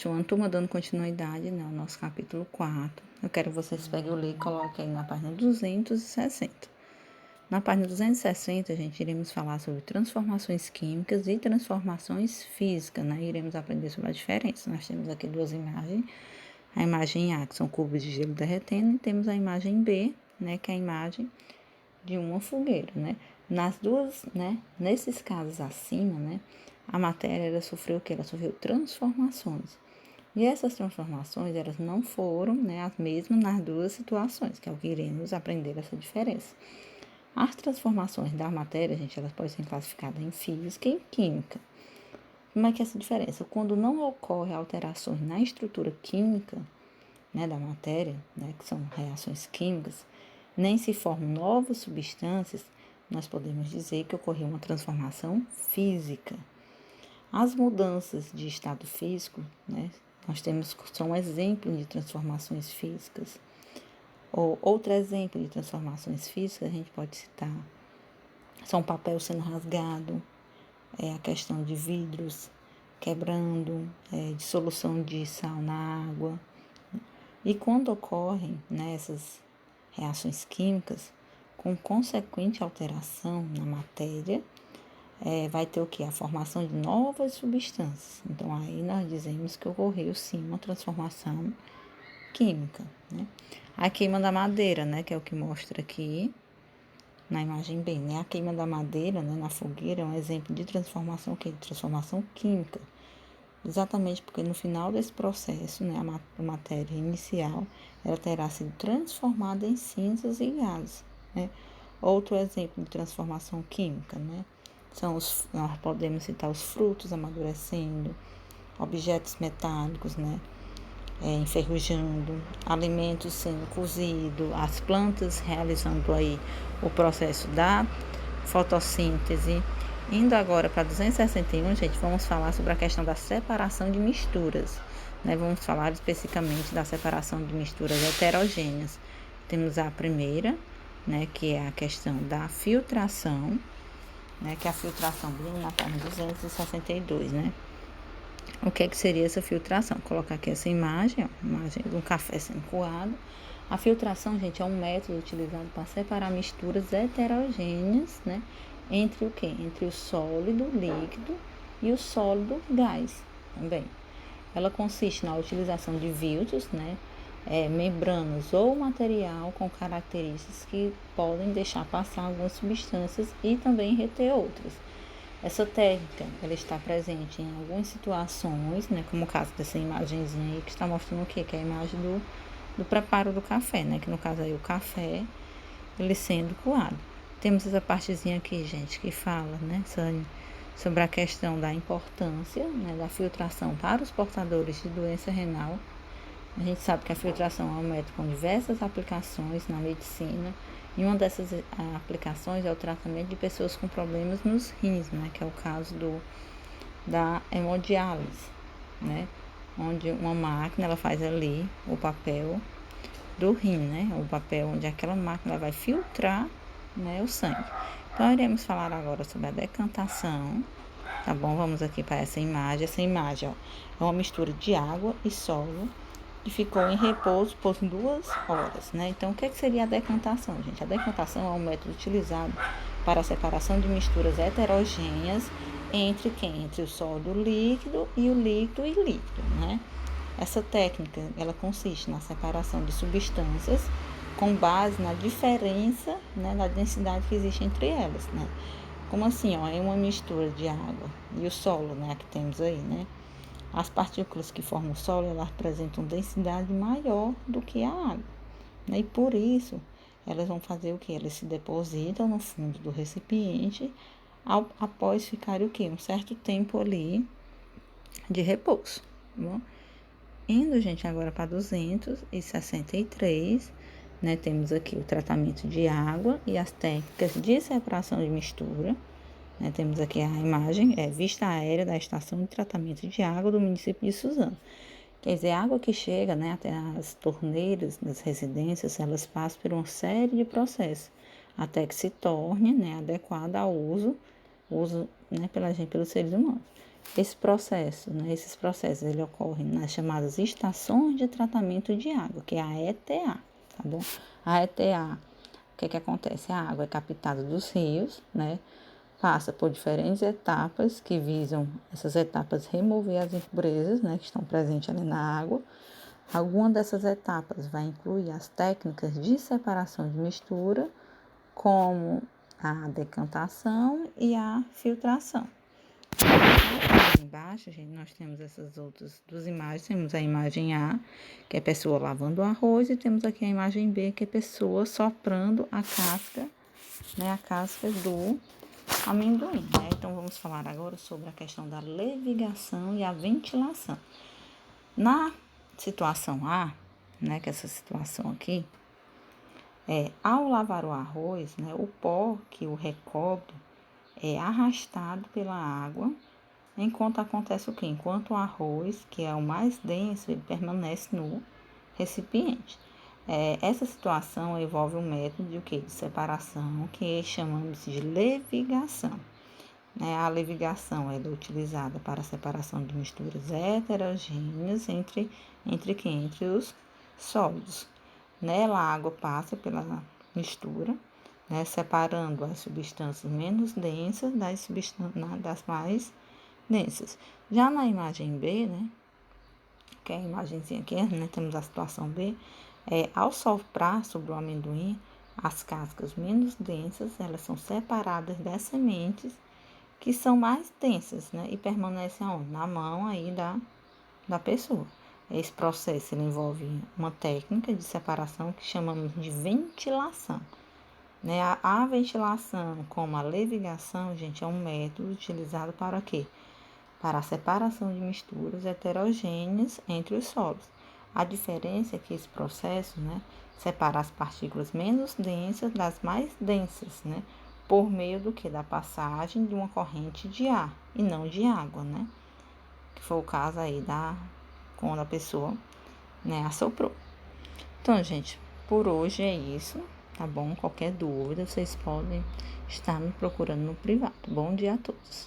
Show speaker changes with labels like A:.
A: continuando, turma, dando continuidade, né, ao nosso capítulo 4. Eu quero que vocês peguem o livro e coloquem aí na página 260. Na página 260, gente, iremos falar sobre transformações químicas e transformações físicas, né? Iremos aprender sobre a diferença. Nós temos aqui duas imagens. A imagem A, que são cubos de gelo derretendo, e temos a imagem B, né, que é a imagem de uma fogueira, né? Nas duas, né, nesses casos acima, né, a matéria, ela sofreu o quê? Ela sofreu transformações. E essas transformações, elas não foram, né, as mesmas nas duas situações, que é o que iremos aprender essa diferença. As transformações da matéria, gente, elas podem ser classificadas em física e em química. Como é que é essa diferença? Quando não ocorre alterações na estrutura química, né, da matéria, né, que são reações químicas, nem se formam novas substâncias, nós podemos dizer que ocorreu uma transformação física. As mudanças de estado físico, né, nós temos, são exemplos de transformações físicas. Outro exemplo de transformações físicas, a gente pode citar, são papel sendo rasgado, a questão de vidros quebrando, dissolução de sal na água. E quando ocorrem, né, essas reações químicas, com consequente alteração na matéria, vai ter o quê? A formação de novas substâncias. Então, aí nós dizemos que ocorreu, sim, uma transformação química, né? A queima da madeira, né, que é o que mostra aqui na imagem B, né? A queima da madeira, né, na fogueira é um exemplo de transformação, o quê? De transformação química. Exatamente porque no final desse processo, né, a matéria inicial, ela terá sido transformada em cinzas e gases, né? Outro exemplo de transformação química, né, nós podemos citar os frutos amadurecendo, objetos metálicos, né, enferrujando, alimentos sendo cozidos, as plantas realizando aí o processo da fotossíntese. Indo agora para 261, gente, vamos falar sobre a questão da separação de misturas, né? Vamos falar especificamente da separação de misturas heterogêneas. Temos a primeira, né, que é a questão da filtração, né, que é a filtração bem na página 262, né? O que seria essa filtração? Vou colocar aqui essa imagem, ó, imagem de um café sendo coado. A filtração, gente, é um método utilizado para separar misturas heterogêneas, né, entre o quê? Entre o sólido líquido e o sólido gás também. Ela consiste na utilização de filtros, né, membranas ou material com características que podem deixar passar algumas substâncias e também reter outras. Essa técnica, ela está presente em algumas situações, né, como o caso dessa imagenzinha aí, que está mostrando o quê? Que é a imagem do preparo do café, né, que no caso aí o café, ele sendo coado. Temos essa partezinha aqui, gente, que fala, né, sobre a questão da importância, né, da filtração para os portadores de doença renal. A gente sabe que a filtração é um método com diversas aplicações na medicina, e uma dessas aplicações é o tratamento de pessoas com problemas nos rins, né, que é o caso da hemodiálise, né, onde uma máquina, ela faz ali o papel do rim, né, o papel onde aquela máquina vai filtrar, né, o sangue. Então, iremos falar agora sobre a decantação, tá bom? Vamos aqui para essa imagem. Essa imagem, ó, é uma mistura de água e solo que ficou em repouso por 2 horas, né? Então, o que seria a decantação, gente? A decantação é um método utilizado para a separação de misturas heterogêneas entre quem? Entre o sólido líquido e o líquido e líquido, né? Essa técnica, ela consiste na separação de substâncias com base na diferença, né, da densidade que existe entre elas, né? Como assim, ó, é uma mistura de água e o solo, né, que temos aí, né? As partículas que formam o solo, elas apresentam densidade maior do que a água, né? E por isso, elas vão fazer o quê? Elas se depositam no fundo do recipiente após ficar o quê? Um certo tempo ali de repouso, tá bom? Indo, gente, agora para 263, né? Temos aqui o tratamento de água e as técnicas de separação de mistura. Né, temos aqui a imagem, vista aérea da estação de tratamento de água do município de Suzano. Quer dizer, a água que chega, né, até as torneiras das residências, elas passam por uma série de processos, até que se torne, né, adequada ao uso, né, pelos seres humanos. Esse processo, né, esses processos, ele ocorrem nas chamadas estações de tratamento de água, que é a ETA, tá bom? A ETA, o que acontece? A água é captada dos rios, né? Passa por diferentes etapas que visam, essas etapas, remover as impurezas, né, que estão presentes ali na água. Alguma dessas etapas vai incluir as técnicas de separação de mistura, como a decantação e a filtração. Aqui embaixo, gente, nós temos essas outras duas imagens. Temos a imagem A, que é a pessoa lavando o arroz, e temos aqui a imagem B, que é a pessoa soprando a casca, né, a casca do amendoim, né? Então, vamos falar agora sobre a questão da levigação e a ventilação. Na situação A, né, que é essa situação aqui, ao lavar o arroz, né, o pó que o recobre é arrastado pela água, enquanto acontece o quê? Enquanto o arroz, que é o mais denso, ele permanece no recipiente. Essa situação envolve um método de, de separação, que chamamos de levigação. A levigação é utilizada para a separação de misturas heterogêneas entre os sólidos. Nela, a água passa pela mistura, né, separando as substâncias menos densas das mais densas. Já na imagem B, né, que é a imagenzinha aqui, né, temos a situação B, ao soprar sobre o amendoim, as cascas menos densas, elas são separadas das sementes, que são mais densas, né, e permanecem aonde? Na mão aí da pessoa. Esse processo ele envolve uma técnica de separação que chamamos de ventilação. Né? A ventilação, como a levigação, gente, é um método utilizado para quê? Para a separação de misturas heterogêneas entre os solos. A diferença é que esse processo, né, separa as partículas menos densas das mais densas, né, por meio do que? Da passagem de uma corrente de ar e não de água, né? Que foi o caso aí quando a pessoa, né, assoprou. Então, gente, por hoje é isso, tá bom? Qualquer dúvida, vocês podem estar me procurando no privado. Bom dia a todos.